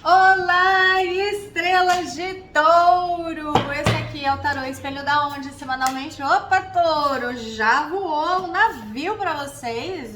Olá, estrelas de touro! Esse aqui é o tarô espelho da onde semanalmente. Opa, touro! Já voou um navio para vocês?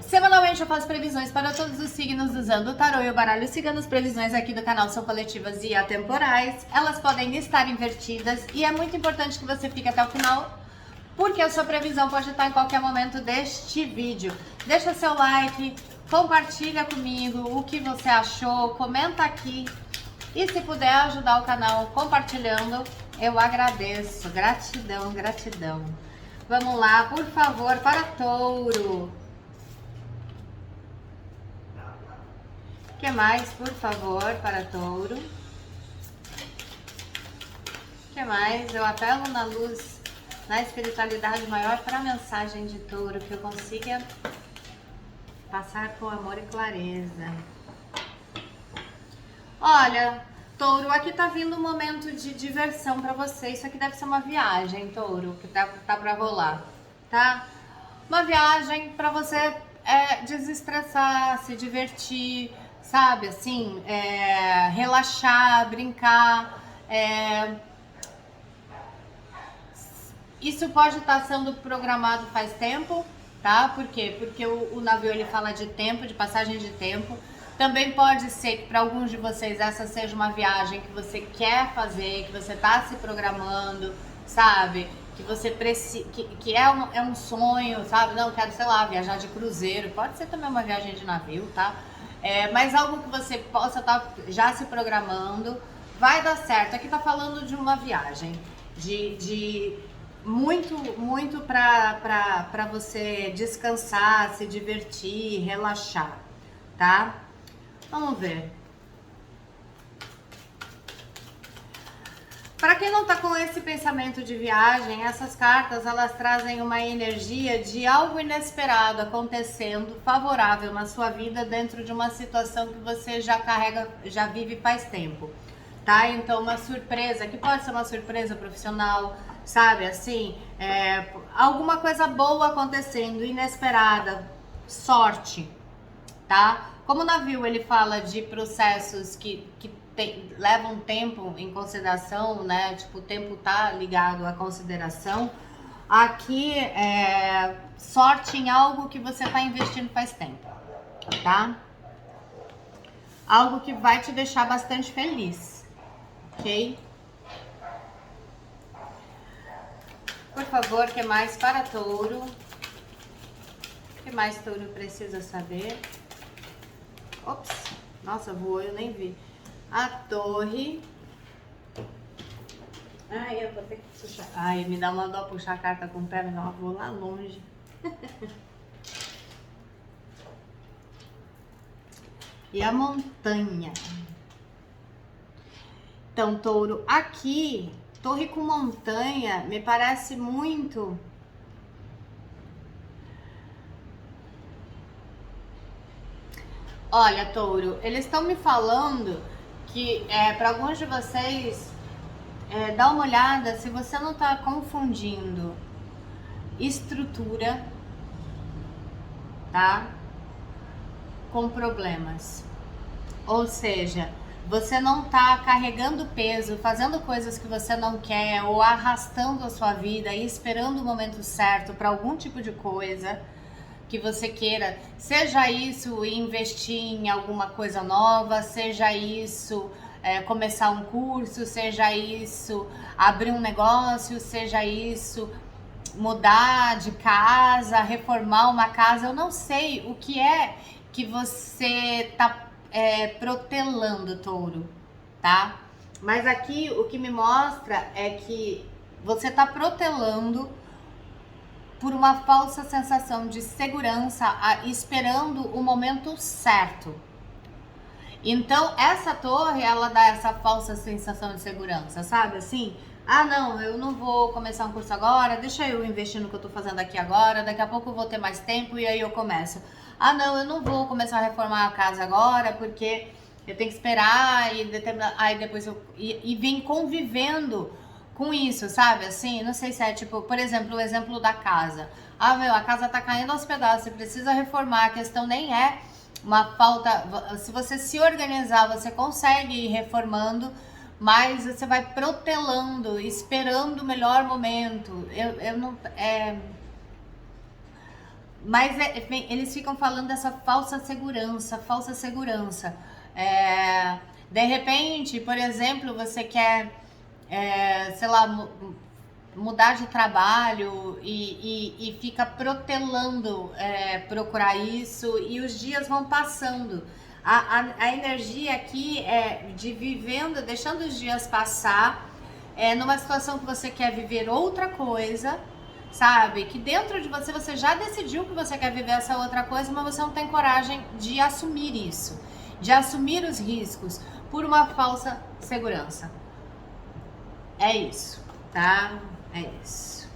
Semanalmente eu faço previsões para todos os signos usando o tarô e o baralho cigano. As previsões aqui do canal são coletivas e atemporais. Elas podem estar invertidas e é muito importante que você fique até o final, porque a sua previsão pode estar em qualquer momento deste vídeo. Deixa seu like, compartilha comigo o que você achou, comenta aqui. E se puder ajudar o canal compartilhando, eu agradeço. Gratidão, gratidão. Vamos lá, por favor, para touro. O que mais, por favor, para touro? O que mais? Eu apelo na luz, na espiritualidade maior para a mensagem de touro, que eu consiga passar com amor e clareza. Olha, touro, aqui tá vindo um momento de diversão para você. Isso aqui deve ser uma viagem, touro, que tá para rolar, tá? Uma viagem para você desestressar, se divertir, sabe? Assim, relaxar, brincar. Isso pode estar sendo programado faz tempo, tá? Por quê? Porque o navio ele fala de tempo, de passagem de tempo. Também pode ser que para alguns de vocês essa seja uma viagem que você quer fazer, que você está se programando, sabe? Que você precisa, que é um sonho, sabe? Não, quero, sei lá, viajar de cruzeiro. Pode ser também uma viagem de navio, tá? Mas algo que você possa estar já se programando, vai dar certo. Aqui tá falando de uma viagem, de muito para você descansar, se divertir, relaxar, tá? Vamos ver. Para quem não tá com esse pensamento de viagem, essas cartas elas trazem uma energia de algo inesperado acontecendo, favorável na sua vida dentro de uma situação que você já carrega, já vive faz tempo, tá? Então uma surpresa, que pode ser uma surpresa profissional, sabe, assim, alguma coisa boa acontecendo, inesperada, sorte, tá? Como o navio ele fala de processos que levam tempo em consideração, né? Tipo, o tempo tá ligado à consideração. Aqui sorte em algo que você tá investindo faz tempo, tá? Algo que vai te deixar bastante feliz, ok? Por favor, o que mais para touro? O que mais touro precisa saber? Ops, nossa, voou, eu nem vi. A torre. Ai, eu vou ter que puxar. Ai, me dá uma dó puxar a carta com o pé, mas ela voou lá longe. E a montanha. Então, touro, aqui, torre com montanha, me parece muito... Olha, touro, eles estão me falando que para alguns de vocês, dá uma olhada se você não está confundindo estrutura, tá? Com problemas. Ou seja, você não tá carregando peso, fazendo coisas que você não quer ou arrastando a sua vida e esperando o momento certo para algum tipo de coisa que você queira, seja isso investir em alguma coisa nova, seja isso começar um curso, seja isso abrir um negócio, seja isso mudar de casa, reformar uma casa. Eu não sei o que é que você tá protelando, touro, tá? Mas aqui o que me mostra é que você tá protelando por uma falsa sensação de segurança, esperando o momento certo. Então, essa torre, ela dá essa falsa sensação de segurança, sabe? Assim, ah, não, eu não vou começar um curso agora, deixa eu investir no que eu tô fazendo aqui agora, daqui a pouco eu vou ter mais tempo e aí eu começo. Ah, não, eu não vou começar a reformar a casa agora, porque eu tenho que esperar e aí depois e vem convivendo com isso, sabe? Assim, não sei se é tipo, por exemplo, o exemplo da casa. Ah, meu, a casa tá caindo aos pedaços, você precisa reformar. A questão nem é uma falta. Se você se organizar, você consegue ir reformando, mas você vai protelando, esperando o melhor momento. Eu não. Mas eles ficam falando dessa falsa segurança, falsa segurança. De repente, por exemplo, você quer, sei lá, mudar de trabalho e fica protelando procurar isso, e os dias vão passando. A energia aqui é de vivendo, deixando os dias passar, numa situação que você quer viver outra coisa, sabe? Que dentro de você, você já decidiu que você quer viver essa outra coisa, mas você não tem coragem de assumir isso, de assumir os riscos por uma falsa segurança. É isso, tá? É isso.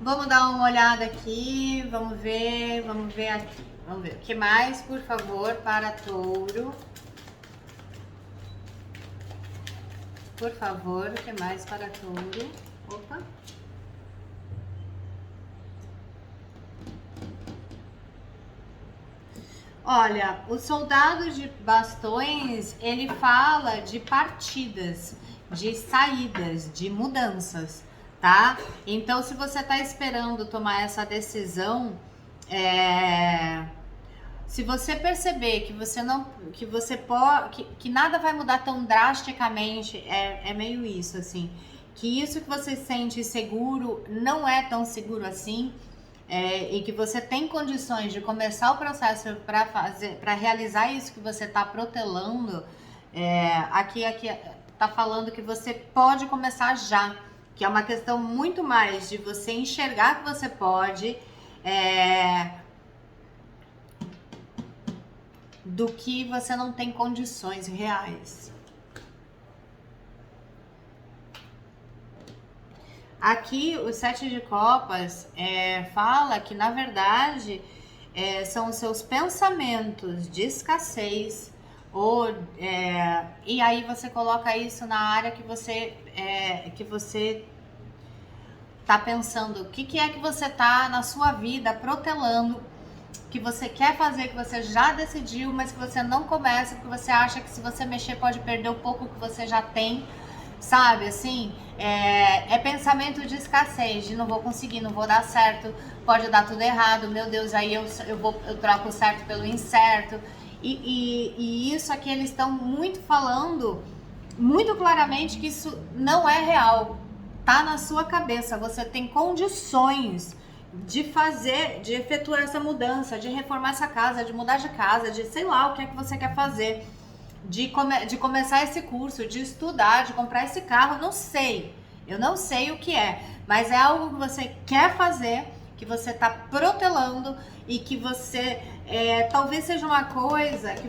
Vamos dar uma olhada aqui, vamos ver aqui. Vamos ver o que mais, por favor, para touro. Por favor, o que mais para touro? Opa. Olha, o soldado de bastões, ele fala de partidas, de saídas, de mudanças, tá? Então, se você tá esperando tomar essa decisão, se você perceber que você não, que você pode, que nada vai mudar tão drasticamente, é meio isso, assim, que isso que você sente seguro não é tão seguro assim, e que você tem condições de começar o processo para realizar isso que você está protelando, aqui tá falando que você pode começar já, que é uma questão muito mais de você enxergar que você pode, do que você não tem condições reais. Aqui, o 7 de copas fala que, na verdade, são os seus pensamentos de escassez, e aí você coloca isso na área que você tá pensando, o que é que você tá na sua vida protelando, que você quer fazer, que você já decidiu, mas que você não começa, porque você acha que se você mexer pode perder o pouco que você já tem, sabe, assim, pensamento de escassez, de não vou conseguir, não vou dar certo, pode dar tudo errado, meu Deus, aí eu troco o certo pelo incerto, e isso aqui eles estão muito falando, muito claramente que isso não é real, tá na sua cabeça, você tem condições de fazer, de efetuar essa mudança, de reformar essa casa, de mudar de casa, de sei lá o que é que você quer fazer, de começar esse curso, de estudar, de comprar esse carro, não sei, eu não sei o que é, mas é algo que você quer fazer, que você tá protelando e que você, talvez seja uma coisa que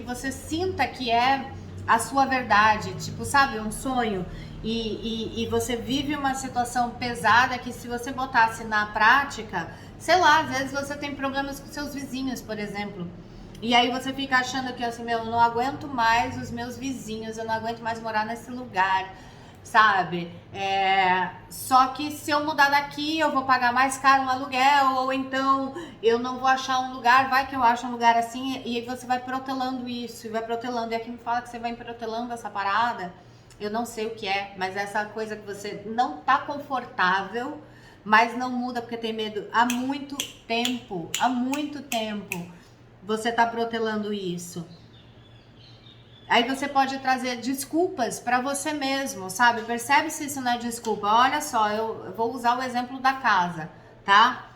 você sinta que é a sua verdade, tipo, sabe, um sonho, e você vive uma situação pesada que se você botasse na prática, sei lá, às vezes você tem problemas com seus vizinhos, por exemplo, e aí você fica achando que assim, eu não aguento mais os meus vizinhos, eu não aguento mais morar nesse lugar, sabe? Só que se eu mudar daqui, eu vou pagar mais caro no aluguel, ou então eu não vou achar um lugar, vai que eu acho um lugar assim, e aí você vai protelando isso, e vai protelando, e aqui me fala que você vai protelando essa parada, eu não sei o que é, mas essa coisa que você não tá confortável, mas não muda porque tem medo há muito tempo, você tá protelando isso. Aí você pode trazer desculpas para você mesmo, sabe? Percebe se isso não é desculpa. Olha só, eu vou usar o exemplo da casa, tá?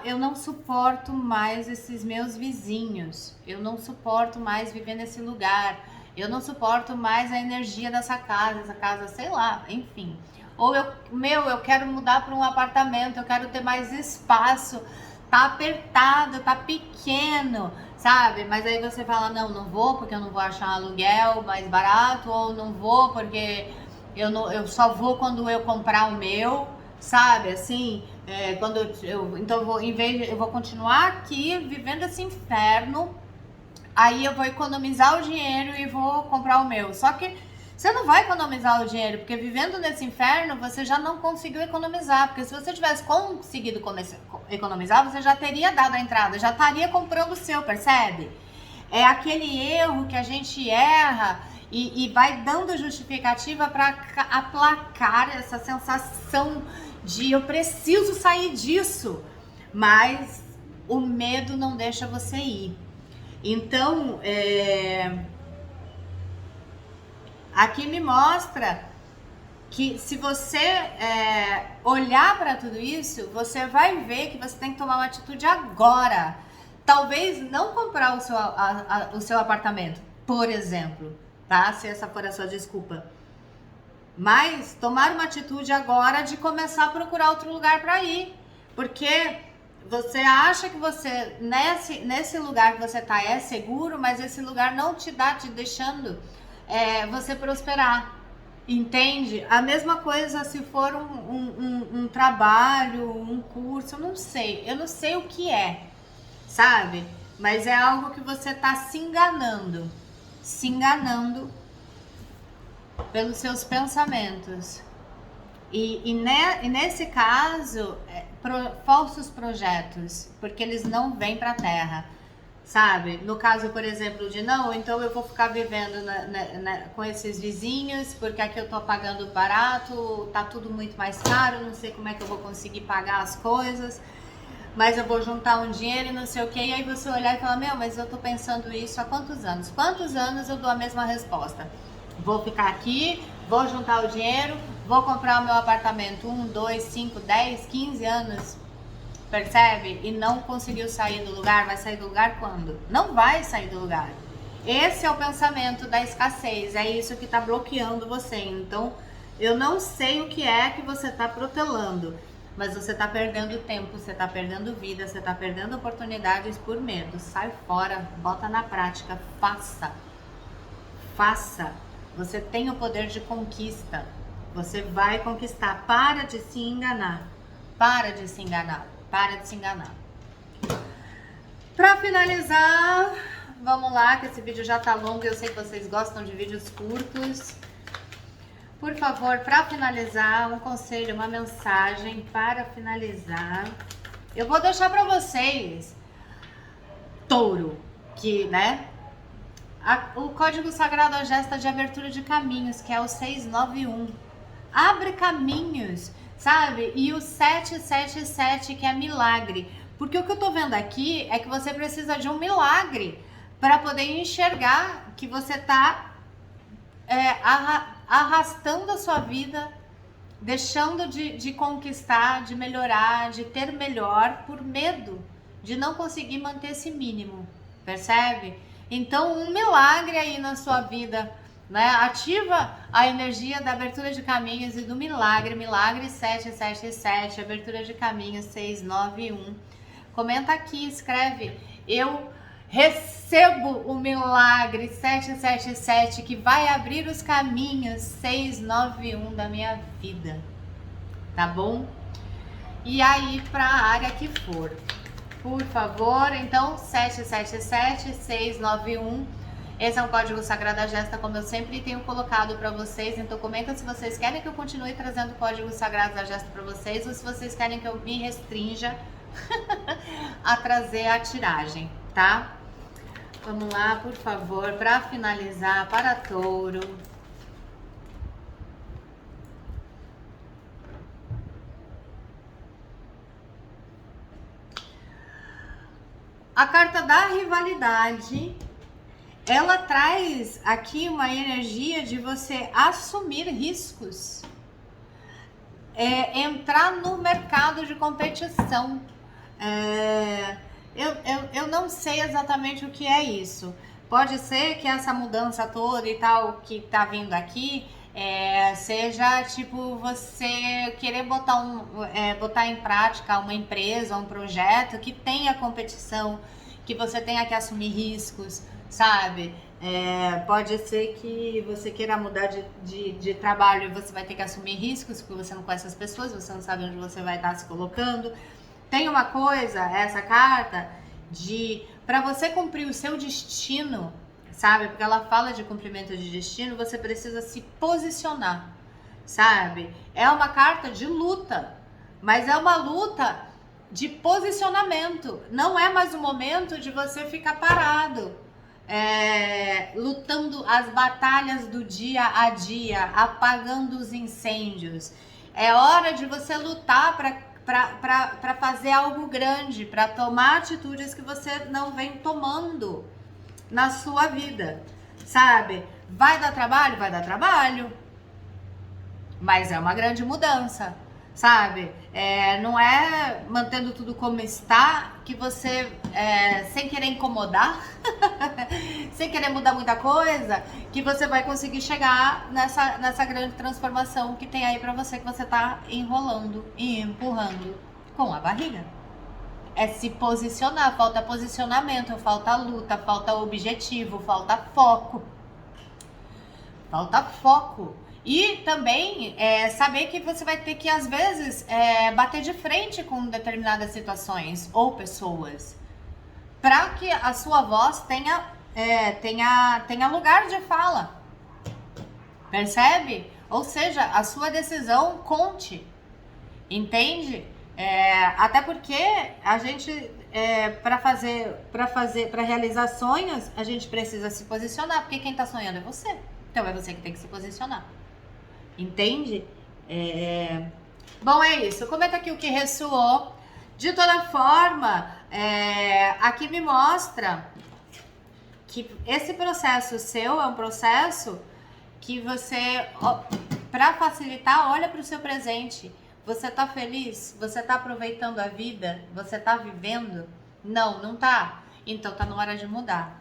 Eu não suporto mais esses meus vizinhos. Eu não suporto mais viver nesse lugar. Eu não suporto mais a energia dessa casa, sei lá, enfim. Ou eu quero mudar para um apartamento, eu quero ter mais espaço. Tá apertado, tá pequeno, sabe? Mas aí você fala, não vou porque eu não vou achar um aluguel mais barato, ou não vou porque eu só vou quando eu comprar o meu, sabe? Assim, então eu vou continuar aqui vivendo esse inferno, aí eu vou economizar o dinheiro e vou comprar o meu. Só que Você não vai economizar o dinheiro, porque vivendo nesse inferno você já não conseguiu economizar. Porque se você tivesse conseguido economizar, você já teria dado a entrada, já estaria comprando o seu, percebe? É aquele erro que a gente erra e vai dando justificativa para aplacar essa sensação de eu preciso sair disso. Mas o medo não deixa você ir. Então, aqui me mostra que se você olhar para tudo isso, você vai ver que você tem que tomar uma atitude agora. Talvez não comprar o seu apartamento, por exemplo, tá? Se essa for a sua desculpa. Mas tomar uma atitude agora de começar a procurar outro lugar para ir. Porque você acha que você, nesse lugar que você tá é seguro, mas esse lugar não te deixando você prosperar. Entende? A mesma coisa se for um trabalho, um curso, eu não sei o que é, sabe? Mas é algo que você tá se enganando pelos seus pensamentos. E nesse caso, falsos projetos, porque eles não vêm pra terra, sabe? No caso, por exemplo, de não, então eu vou ficar vivendo com esses vizinhos, porque aqui eu tô pagando barato, tá tudo muito mais caro, não sei como é que eu vou conseguir pagar as coisas, mas eu vou juntar um dinheiro e não sei o que, e aí você olhar e falar, meu, mas eu tô pensando isso há quantos anos? Quantos anos eu dou a mesma resposta? Vou ficar aqui, vou juntar o dinheiro, vou comprar o meu apartamento 1, 2, 5, 10, 15 anos, percebe? E não conseguiu sair do lugar, vai sair do lugar quando? Não vai sair do lugar. Esse é o pensamento da escassez, é isso que está bloqueando você. Então, eu não sei o que é que você está protelando, mas você está perdendo tempo, você está perdendo vida, você está perdendo oportunidades por medo. Sai fora, bota na prática, faça. Você tem o poder de conquista. Você vai conquistar. Para de se enganar. Para de se enganar. Para finalizar, vamos lá, que esse vídeo já tá longo. Eu sei que vocês gostam de vídeos curtos. Por favor, para finalizar, um conselho, uma mensagem para finalizar. Eu vou deixar para vocês, Touro, que, né? O código sagrado, a gesta de abertura de caminhos, que é o 691. Abre caminhos, sabe? E o 777, que é milagre. Porque o que eu tô vendo aqui é que você precisa de um milagre para poder enxergar que você tá arrastando a sua vida, deixando de conquistar, de melhorar, de ter melhor por medo de não conseguir manter esse mínimo, percebe? Então, um milagre aí na sua vida, né? Ativa a energia da abertura de caminhos e do milagre 777, abertura de caminhos 691. Comenta aqui, escreve, eu recebo o milagre 777 que vai abrir os caminhos 691 da minha vida, tá bom? E aí, para a área que for. Por favor, então, 777 691. Esse é um código sagrado da gesta, como eu sempre tenho colocado para vocês. Então, comenta se vocês querem que eu continue trazendo códigos sagrados da gesta para vocês ou se vocês querem que eu me restrinja a trazer a tiragem, tá? Vamos lá, por favor, para finalizar, para Touro. A carta da rivalidade, ela traz aqui uma energia de você assumir riscos, entrar no mercado de competição. Eu não sei exatamente o que é isso. Pode ser que essa mudança toda e tal que tá vindo aqui seja tipo você querer botar em prática uma empresa, um projeto que tenha competição, que você tenha que assumir riscos, sabe? Pode ser que você queira mudar de trabalho e você vai ter que assumir riscos porque você não conhece as pessoas, você não sabe onde você vai estar se colocando. Tem uma coisa, essa carta, para você cumprir o seu destino, sabe? Porque ela fala de cumprimento de destino, você precisa se posicionar, sabe? É uma carta de luta, mas é uma luta de posicionamento. Não é mais o momento de você ficar parado, lutando as batalhas do dia a dia, apagando os incêndios. É hora de você lutar para fazer algo grande, para tomar atitudes que você não vem tomando na sua vida, sabe? Vai dar trabalho? Vai dar trabalho. Mas é uma grande mudança, sabe? Não é mantendo tudo como está que você, sem querer incomodar, sem querer mudar muita coisa, que você vai conseguir chegar nessa grande transformação que tem aí pra você, que você tá enrolando e empurrando com a barriga. É se posicionar, falta posicionamento, falta luta, falta objetivo, falta foco. Falta foco. E também saber que você vai ter que, às vezes, bater de frente com determinadas situações ou pessoas, para que a sua voz tenha lugar de fala. Percebe? Ou seja, a sua decisão conte. Entende? Até porque a gente, para realizar sonhos, a gente precisa se posicionar, porque quem tá sonhando é você. Então é você que tem que se posicionar. Entende? Bom, é isso. Comenta aqui o que ressoou. De toda forma, aqui me mostra que esse processo seu é um processo que você, para facilitar, olha para o seu presente. Você tá feliz? Você tá aproveitando a vida? Você tá vivendo? Não, não tá? Então tá na hora de mudar.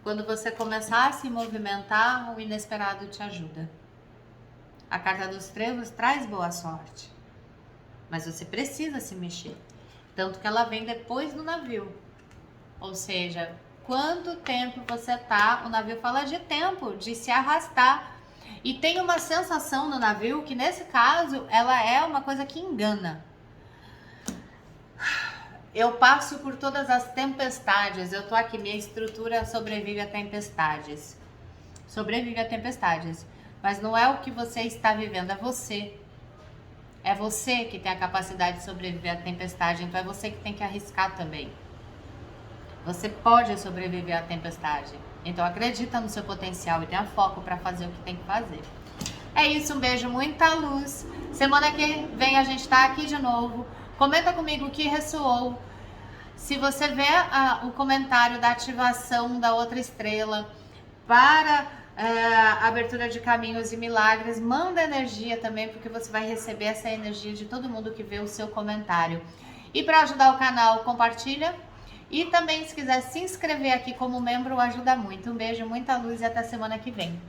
Quando você começar a se movimentar, o inesperado te ajuda. A carta dos trevos traz boa sorte, mas você precisa se mexer. Tanto que ela vem depois do navio. Ou seja, quanto tempo você tá... O navio fala de tempo, de se arrastar. E tem uma sensação no navio que, nesse caso, ela é uma coisa que engana. Eu passo por todas as tempestades. Eu tô aqui, minha estrutura sobrevive a tempestades. Sobrevive a tempestades. Mas não é o que você está vivendo, é você. É você que tem a capacidade de sobreviver à tempestade. Então é você que tem que arriscar também. Você pode sobreviver à tempestade. Então acredita no seu potencial e tenha foco para fazer o que tem que fazer. É isso, um beijo, muita luz. Semana que vem a gente tá aqui de novo. Comenta comigo o que ressoou. Se você vê o comentário da ativação da outra estrela para abertura de caminhos e milagres, manda energia também, porque você vai receber essa energia de todo mundo que vê o seu comentário. E para ajudar o canal, compartilha. E também, se quiser se inscrever aqui como membro, ajuda muito. Um beijo, muita luz e até semana que vem.